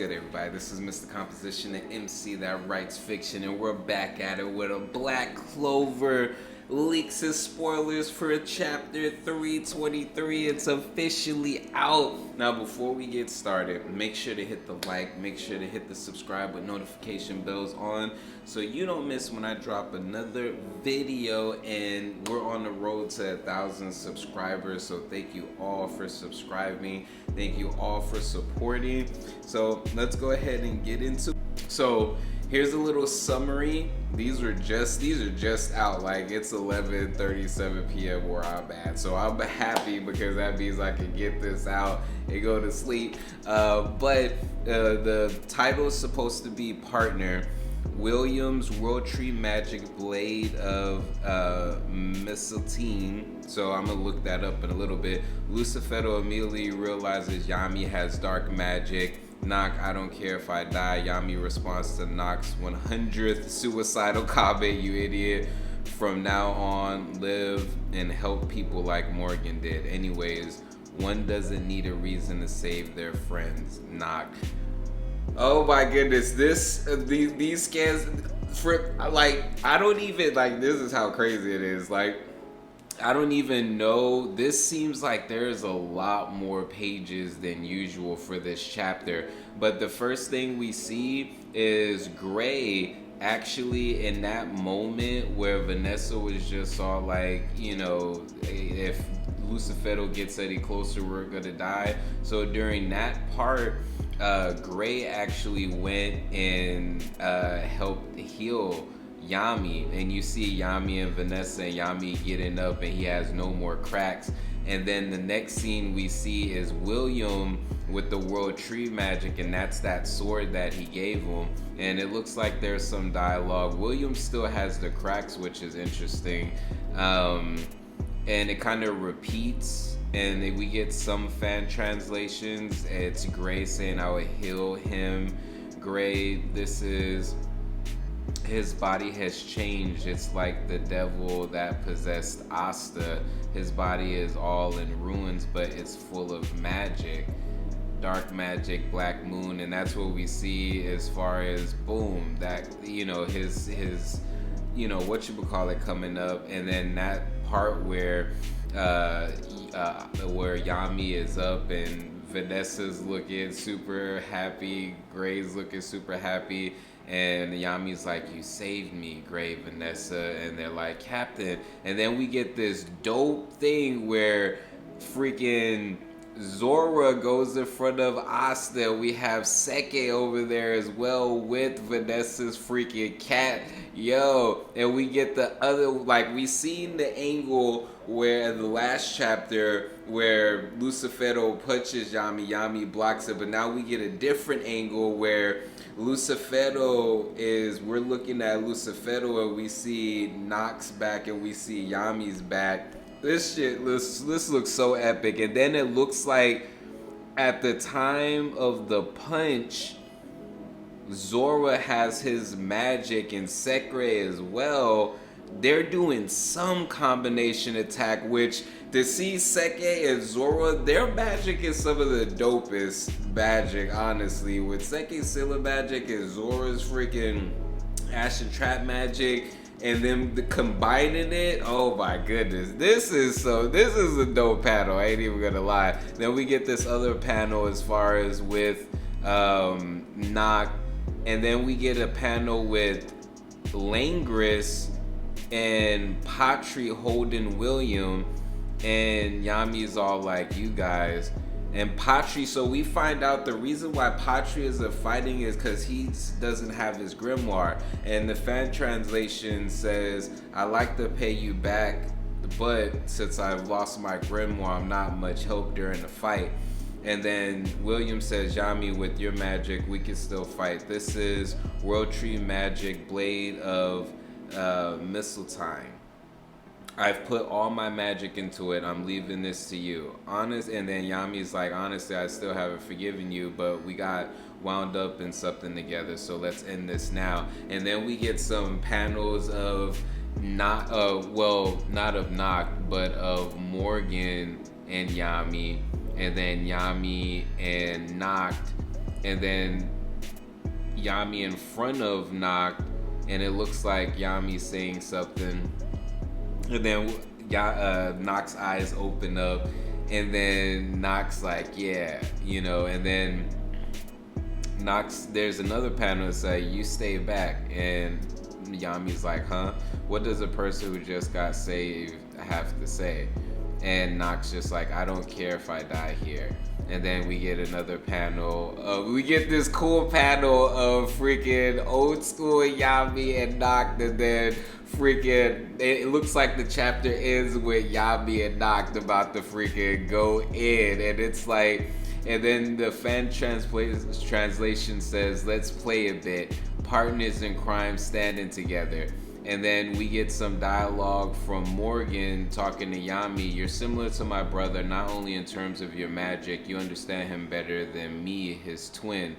good, everybody? This is Mr. Composition, the MC that writes fiction, and we're back at it with a Black Clover leaks and spoilers for chapter 323. It's officially out. Now, before we get started, make sure to hit the like, make sure to hit the subscribe with notification bells on so you don't miss when I drop another video. And we're on the road to 1,000 subscribers, so thank you all for subscribing. Thank you all for supporting. So let's go ahead and get into it. So here's a little summary. These are just out. Like, it's 11:37 p.m. where I'm at. So I'm happy because that means I can get this out and go to sleep. But the title is supposed to be Partner. William's World Tree Magic Blade of Mistletoe. So I'm gonna look that up in a little bit. LUCIFERO immediately realizes Yami has dark magic. Knock, I don't care if I die. Yami responds to Knock's 100th suicidal comment, you idiot. From now on, live and help people like Morgan did. Anyways, one doesn't need a reason to save their friends. Knock. Oh my goodness, these scans, for, like, I don't even, like, this is how crazy it is. Like, I don't even know. This seems like there's a lot more pages than usual for this chapter. But the first thing we see is Gray actually in that moment where Vanessa was just all like, you know, if LUCIFERO gets any closer, we're gonna die. So during that part, Gray actually went and helped heal Yami, and you see Yami and Vanessa and Yami getting up, and he has no more cracks. And then the next scene we see is William with the World Tree Magic, and that's that sword that he gave him. And it looks like there's some dialogue. William still has the cracks, which is interesting. And it kind of repeats, and we get some fan translations. It's Gray saying, I would heal him. Gray, this is... his body has changed. It's like the devil that possessed Asta. His body is all in ruins, but it's full of magic. Dark magic, black moon, and that's what we see as far as, boom, that, you know, his you know, what you would call it coming up. And then that part where Yami is up and Vanessa's looking super happy, Gray's looking super happy, and Yami's like, you saved me, Gray, Vanessa, and they're like, Captain. And then we get this dope thing where freaking ZORA goes in front of Asta. We have Seke over there as well with Vanessa's freaking cat. Yo, and we get the other, like, we seen the angle where the last chapter where LUCIFERO punches Yami, Yami blocks it, but now we get a different angle where LUCIFERO is, we're looking at LUCIFERO and we see Nox back and we see Yami's back. This looks so epic. And then it looks like at the time of the punch, ZORA has his magic and Secre as well. They're doing some combination attack, which to see Seke and ZORA, their magic is some of the dopest magic, honestly. With Seke's Scylla magic and ZORA's freaking Ashen Trap magic, and then combining it, oh my goodness. This is a dope panel, I ain't even gonna lie. Then we get this other panel as far as with Nock, and then we get a panel with Langris and Patry holding William, and Yami's all like, you guys. And Patry, so we find out the reason why Patry isn't fighting is because he doesn't have his grimoire. And the fan translation says, I like to pay you back, but since I've lost my grimoire, I'm not much help during the fight. And then William says, Yami, with your magic, we can still fight. This is World Tree Magic Blade of Mistletoe. I've put all my magic into it. I'm leaving this to you. Honest, and then Yami's like, honestly, I still haven't forgiven you, but we got wound up in something together, so let's end this now. And then we get some panels of not of Nock, but of Morgan and Yami, and then Yami and Noct and then Yami in front of Noct, and it looks like Yami's saying something, and then Noct's eyes open up, and then Noct's like, yeah, and then Noct's, there's another panel that says, you stay back, and Yami's like, huh? What does a person who just got saved have to say? And Noct's just like, I don't care if I die here. And then we get another panel. We get this cool panel of freaking old school Yami and Noct, and then freaking, it looks like the chapter ends with Yami and Noct about to freaking go in, and it's like, and then the fan translation says, let's play a bit, partners in crime standing together. And then we get some dialogue from Morgan talking to Yami. You're similar to my brother, not only in terms of your magic, you understand him better than me, his twin.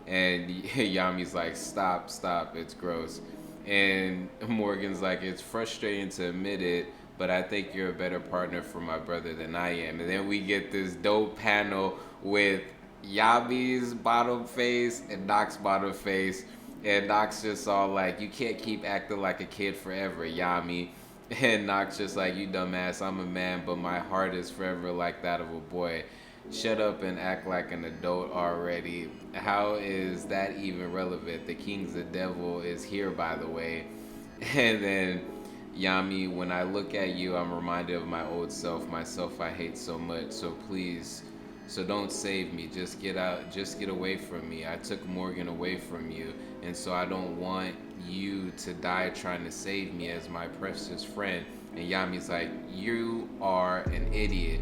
And Yami's like, stop, it's gross. And Morgan's like, it's frustrating to admit it, but I think you're a better partner for my brother than I am. And then we get this dope panel with Yami's bottom face and Noct's bottom face. And Noct's just all like, you can't keep acting like a kid forever, Yami. And Noct's just like, you dumbass, I'm a man, but my heart is forever like that of a boy. Shut up and act like an adult already. How is that even relevant? The king's the devil is here, by the way. And then Yami, when I look at you, I'm reminded of my old self, myself I hate so much, so please, so don't save me, just get out, just get away from me. I took Morgan away from you, and so I don't want you to die trying to save me as my precious friend. And Yami's like, you are an idiot.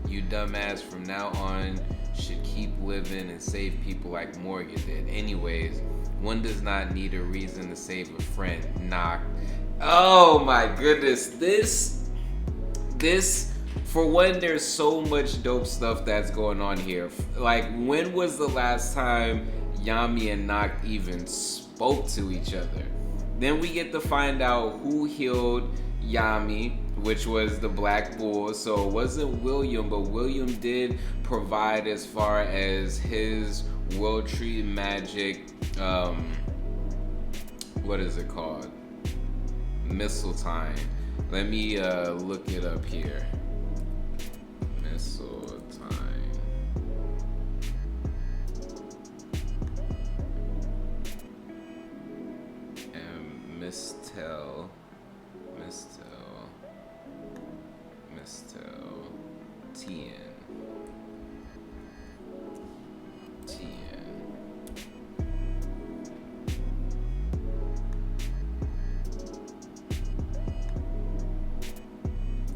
You dumbass, from now on should keep living and save people like Morgan did. Anyways, one does not need a reason to save a friend. Noct. Oh my goodness, this, for one, there's so much dope stuff that's going on here. Like, when was the last time Yami and Noct even spoke to each other? Then we get to find out who healed Yami, which was the Black Bull. So it wasn't William, but William did provide as far as his World Tree magic, what is it called? Mistletoe. Let me look it up here. Mistletoe. And Mistel. Tien.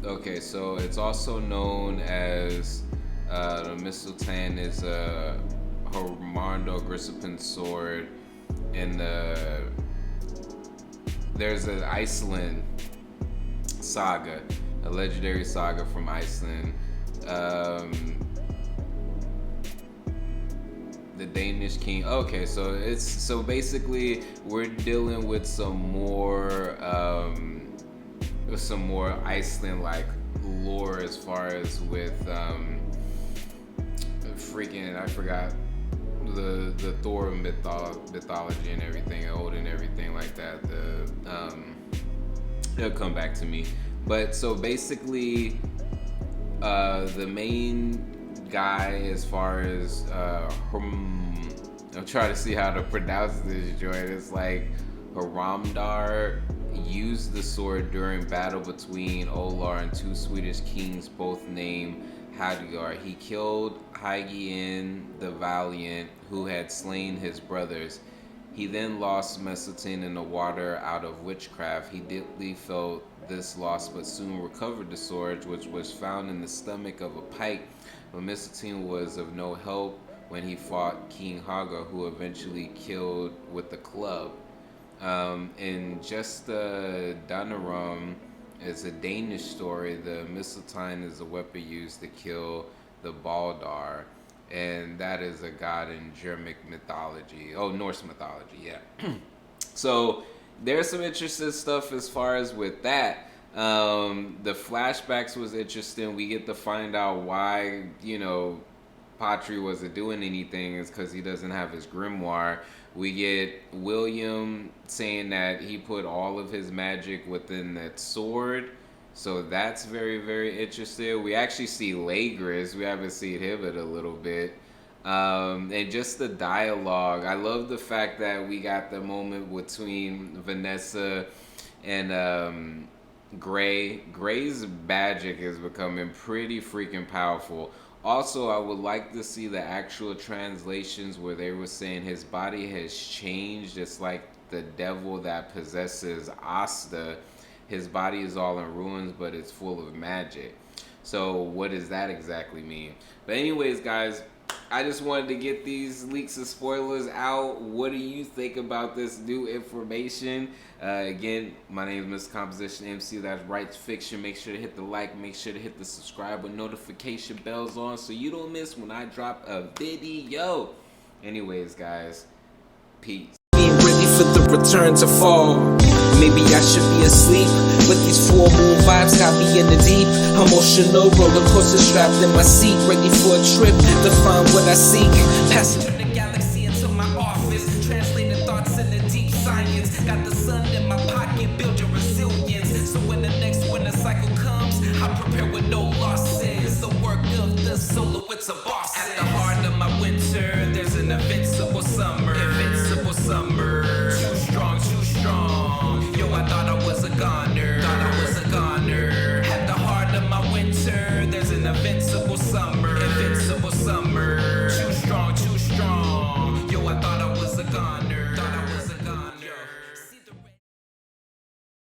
Okay, so it's also known as the Mistletoe is a Hormondo Grisipin sword, and there's an Iceland saga, a legendary saga from Iceland. The Danish king. Okay, so basically we're dealing with some more Iceland like lore as far as with freaking, I forgot the Thor mythology and everything, Odin and everything like that. It'll come back to me. But so basically, the main guy, as far as I'm trying to see how to pronounce this joint. It's like Haramdar used the sword during battle between Olar and two Swedish kings, both named Hadgar. He killed Hygien the Valiant, who had slain his brothers. He then lost Messaltine in the water out of witchcraft. He deeply felt this loss, but soon recovered the sword, which was found in the stomach of a pike. But Messaltine was of no help when he fought King Haga, who eventually killed with the club. And just Danarum is a Danish story. The Mistletoe is a weapon used to kill the Baldar, and that is a god in Germanic mythology. Oh, Norse mythology, yeah. So there's some interesting stuff as far as with that. The flashbacks was interesting. We get to find out why, Patri wasn't doing anything is because he doesn't have his grimoire. We get William saying that he put all of his magic within that sword. So that's very, very interesting. We actually see Lagris. We haven't seen him in a little bit. And just the dialogue. I love the fact that we got the moment between Vanessa and Gray. Gray's magic is becoming pretty freaking powerful. Also, I would like to see the actual translations where they were saying his body has changed. It's like the devil that possesses Asta. His body is all in ruins, but it's full of magic. So what does that exactly mean? But anyways, guys, I just wanted to get these leaks of spoilers out. What do you think about this new information? Again, my name is Mr. Composition MC. That's Writes Fiction. Make sure to hit the like. Make sure to hit the subscribe with notification bells on so you don't miss when I drop a video. Anyways, guys, peace. Being ready for the return to fall. Maybe I should be asleep, but these full moon vibes got me in the deep. Emotional roller coaster strapped in my seat, ready for a trip to find what I seek. Passing through the galaxy into my office, translating thoughts into deep science. Got the sun in my pocket, build your resilience. So when the next winter cycle comes, I prepare with no losses. The work of the solo, it's a bar.